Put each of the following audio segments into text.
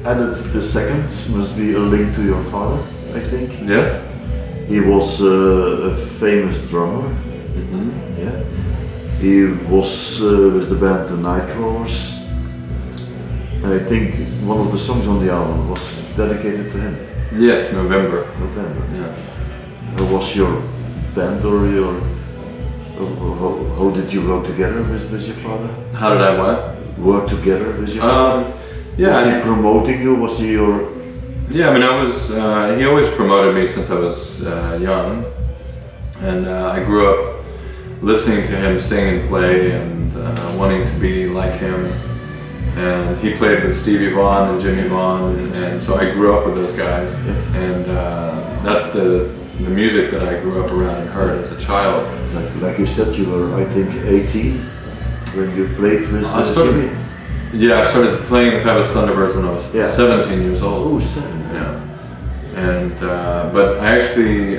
added the second must be a link to your father, I think. Yes. He was a famous drummer. Yeah. He was with the band The Nightcrawlers, and I think one of the songs on the album was dedicated to him. Yes, November. November. Yes. Was your band or your how did you work together with your father? How did I what? Work together with your father? Yeah. Was he promoting you? Was he your? Yeah, I mean, I was. He always promoted me since I was young, and I grew up listening to him sing and play, and wanting to be like him. And he played with Stevie Vaughan and Jimmy Vaughan, and so I grew up with those guys. And that's the music that I grew up around and heard as a child. Like you said, you were, I think, 18 when you played with Jimmy. Yeah, I started playing the Fabulous Thunderbirds when I was 17 years old. Oh, 17. Yeah. And but I actually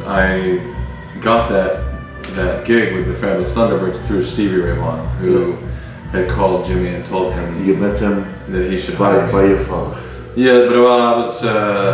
I got that gig with the Fabulous Thunderbirds through Stevie Ray Vaughan, who had called Jimmy and told him you met him that he should hire me. By your father. Yeah, but well,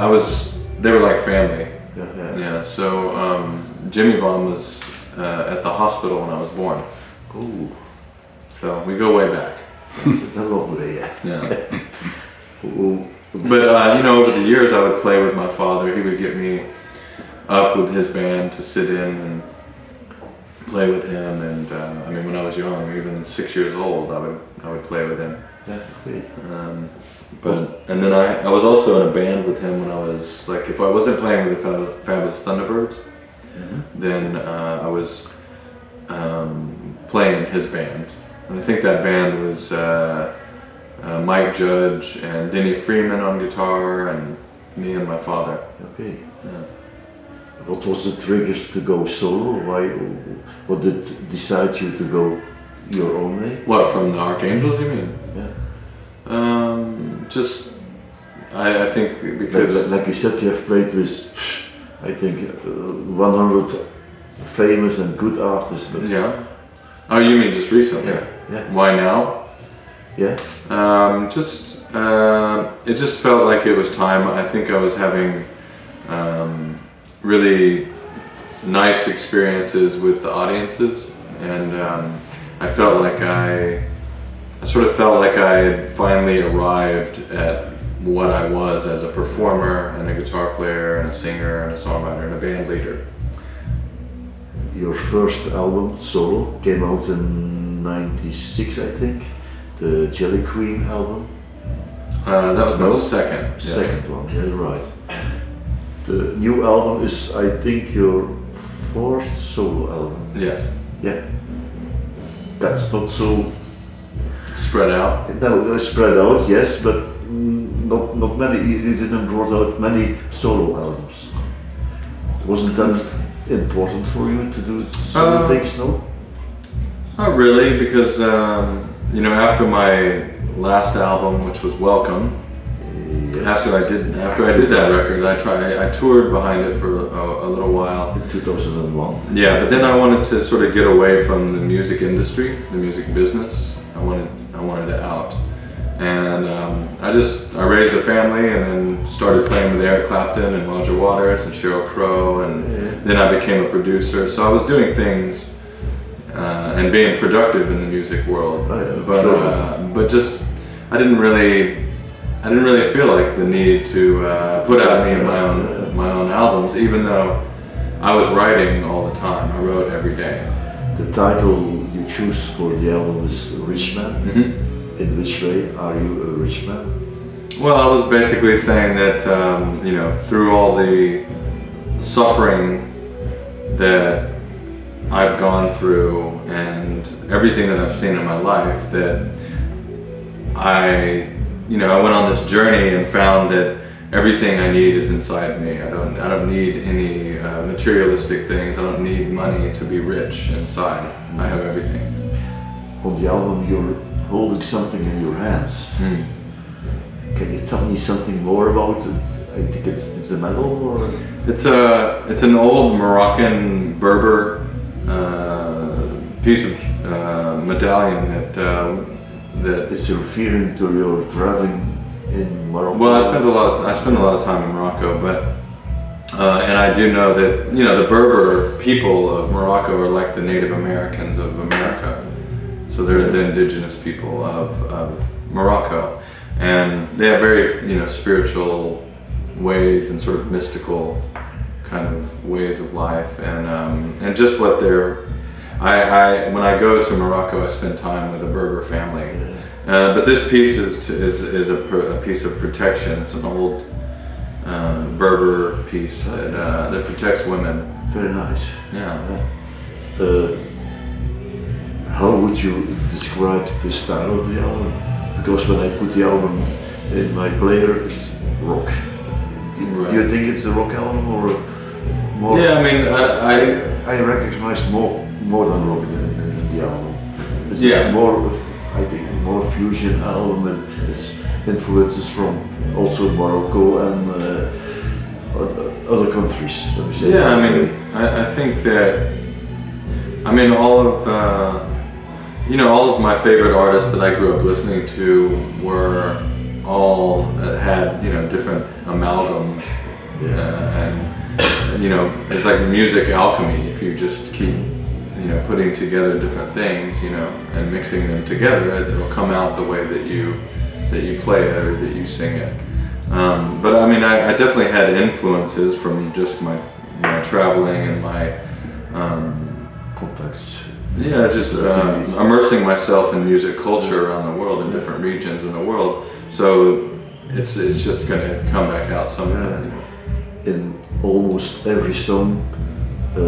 I was. They were like family. Yeah. So Jimmy Vaughan was at the hospital when I was born. Ooh. So we go way back. It's a long way. Yeah. But over the years, I would play with my father. He would get me up with his band to sit in and play with him. And I mean, when I was young, even 6 years old, I would play with him. Yeah. And then I was also in a band with him when I was like, if I wasn't playing with the Fabulous Thunderbirds, then I was playing in his band. And I think that band was Mike Judge and Denny Freeman on guitar, and me and my father. Okay. Yeah. What was the trigger to go solo? What did decide you to go your own way? What, from the Archangels, you mean? Yeah. Just, I think because... Like you said, you have played with, I think, 100 famous and good artists. But yeah. Oh, you mean just recently? Yeah. Why now? Yeah. It just felt like it was time. I think I was having really nice experiences with the audiences, and I felt like I sort of felt like I had finally arrived at what I was as a performer and a guitar player and a singer and a songwriter and a band leader. Your first album, solo, came out in '96, I think. The Jelly Queen album. That was my second. Second one, yeah, right. The new album is, I think, your fourth solo album. Yes. Yeah. That's not so spread out. No, spread out, yes, but not many. You didn't brought out many solo albums. Wasn't that important for you to do solo things? No. Not really, because after my last album, which was Welcome, after I did that record, I toured behind it for a little while. In 2001. Yeah, but then I wanted to sort of get away from the music industry, the music business. I wanted it out, and I raised a family, and then started playing with Eric Clapton and Roger Waters and Sheryl Crow, and then I became a producer. So I was doing things and being productive in the music world, but just I didn't really feel like the need to put out any of my own albums, even though I was writing all the time. I wrote every day. The title you choose for the album is Rich Man. Mm-hmm. In which way are you a rich man? Well, I was basically saying that through all the suffering that I've gone through and everything that I've seen in my life, that I went on this journey and found that everything I need is inside me. I don't need any materialistic things. I don't need money to be rich inside. I have everything. On the album, you're holding something in your hands. Can you tell me something more about it? I think it's a medal, or it's an old Moroccan Berber piece of medallion that that. It's referring to your traveling in Morocco. Well, I spent a lot of time in Morocco, but and I do know that the Berber people of Morocco are like the Native Americans of America. So they're the indigenous people of Morocco, and they have very spiritual ways and sort of mystical kind of ways of life, and just what they're. When I go to Morocco, I spend time with a Berber family. But this piece is a piece of protection. It's an old Berber piece that protects women. Very nice. Yeah. How would you describe the style of the album? Because when I put the album in my player, it's rock. Right. Do you think it's a rock album or more? Yeah, I mean, I recognize more than rock in the album. It's more of, I think, more fusion album, and it's influences from also Morocco and other countries. Let me say. Yeah, I mean, I think that, I mean, all of my favorite artists that I grew up listening to were all had different amalgams, and it's like music alchemy. If you just keep putting together different things, and mixing them together, it'll come out the way that you play it or that you sing it. But I mean, I definitely had influences from just my traveling and my contacts. Yeah, just immersing myself in music culture around the world in different regions in the world. So it's just gonna come back out somehow. In almost every song, a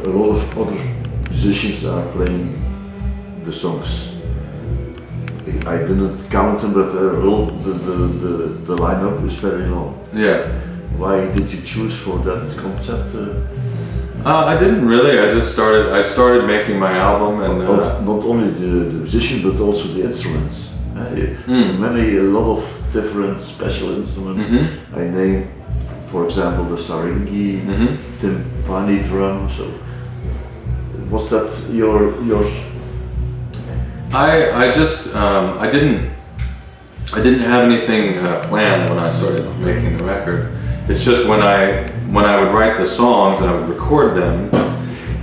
lot of other musicians are playing the songs. I didn't count them, but the lineup is very long. Yeah. Why did you choose for that concept? I didn't really. I started making my album, and not only the musician, but also the instruments. A lot of different special instruments. I name, for example, the saringi, timpani drum. So, was that your? I didn't have anything planned when I started making the record. It's just when I would write the songs and I would record them,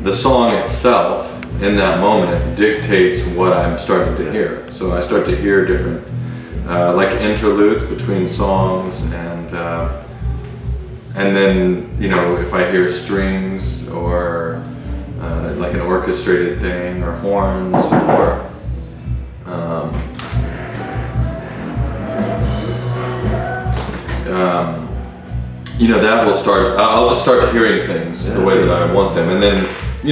the song itself in that moment dictates what I'm starting to hear. So I start to hear different like interludes between songs, and then if I hear strings or like an orchestrated thing or horns or that will start. I'll just start hearing things the way that I want them, and then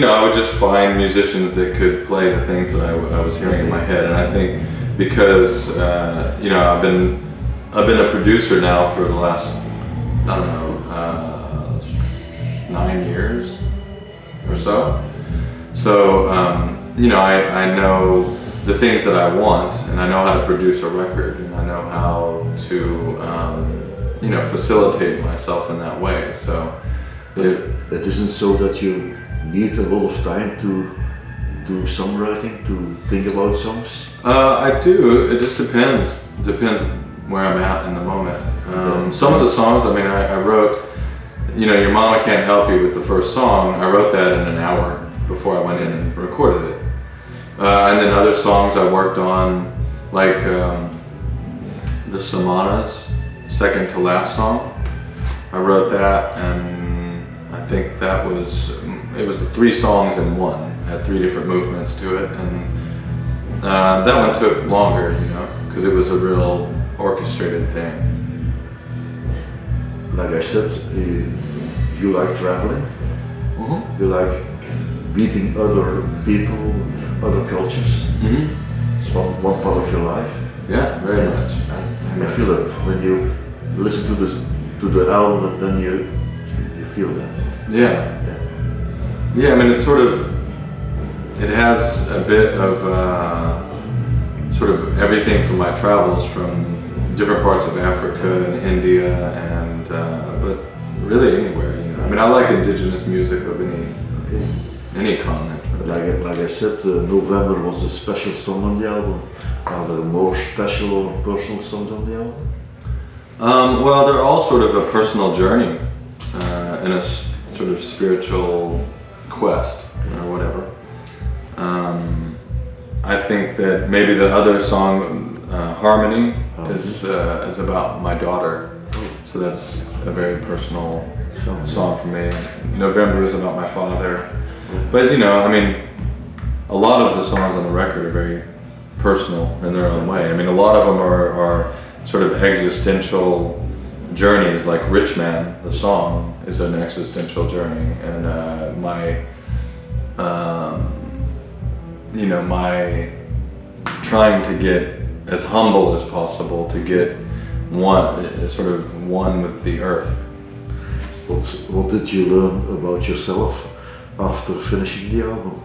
I would just find musicians that could play the things that I was hearing in my head. And I think because I've been a producer now for the last 9 years or so. So I know the things that I want, and I know how to produce a record, and I know how to facilitate myself in that way. So it isn't so that you need a lot of time to do songwriting, to think about songs? I do. It just depends. Depends where I'm at in the moment. Some of the songs, I mean, I wrote, Your Mama Can't Help You with the first song. I wrote that in an hour before I went in and recorded it. And then other songs I worked on, like the Samanas, second to last song. I wrote that, and I think it was 3 songs in one. It had 3 different movements to it, and that one took longer, because it was a real orchestrated thing. Like I said, you like traveling. You like meeting other people, other cultures. It's one part of your life. Yeah, very much. I feel that when you listen to the album, then you feel that. Yeah. I mean, it's it has a bit of sort of everything from my travels from different parts of Africa and India, and but really anywhere. I mean, I like indigenous music of any continent. Like I said, November was a special song on the album. Are there more special or personal songs on the album? Well, they're all sort of a personal journey and a sort of spiritual quest or whatever. I think that maybe the other song, Harmony, is about my daughter. So that's a very personal song for me. November is about my father. But you know, I mean, a lot of the songs on the record are very personal in their own way. I mean, a lot of them are sort of existential journeys, like Rich Man, the song, is an existential journey. And my trying to get as humble as possible, to get one with the earth. What did you learn about yourself after finishing the album?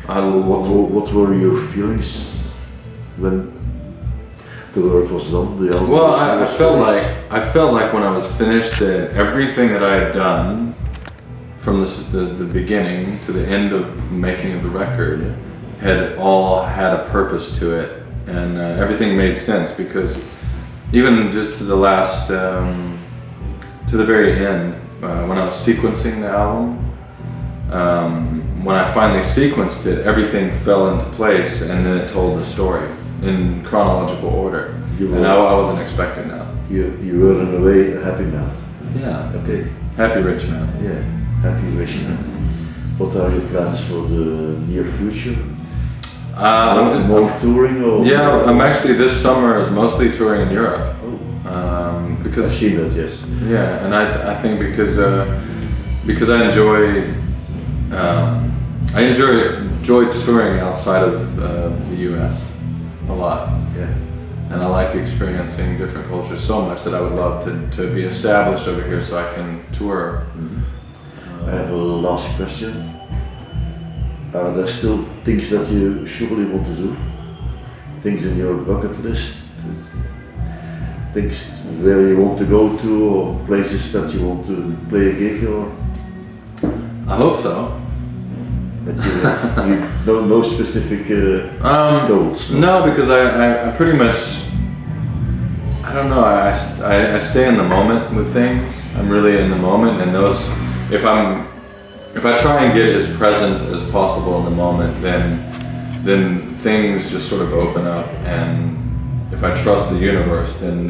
What were your feelings when the work was done? The album Well, was I felt like when I was finished that everything that I had done from the beginning to the end of making of the record had all had a purpose to it, and everything made sense, because even just to the last, to the very end, when I was sequencing the album, when I finally sequenced it, everything fell into place, and then it told the story in chronological order. And I wasn't expecting that. You were in a way a happy man. Yeah. Okay. Happy rich man. Yeah, happy rich man. What are your plans for the near future? More touring or? Yeah, I'm actually, this summer is mostly touring in Europe. Because I've seen that, yes. Yeah, and I think because I enjoy touring outside of the U.S. a lot. Yeah. And I like experiencing different cultures so much that I would love to be established over here so I can tour. I have a last question. Are there still things that you surely want to do? Things in your bucket list? Things where you want to go to, or places that you want to play a gig, or? I hope so. That you no specific goals? No, because I pretty much, I don't know, I stay in the moment with things. I'm really in the moment, and those, if I try and get as present as possible in the moment, then things just sort of open up, and if I trust the universe, then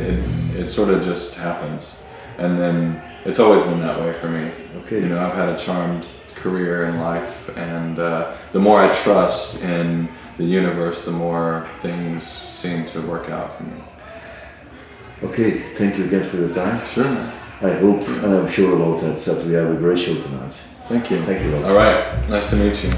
it sort of just happens. And then it's always been that way for me. Okay. You know, I've had a charmed career in life, and the more I trust in the universe, the more things seem to work out for me. Okay, thank you again for your time. Sure. I hope, and I'm sure about that we have a great show tonight. Thank you. Thank you. All right. Nice to meet you.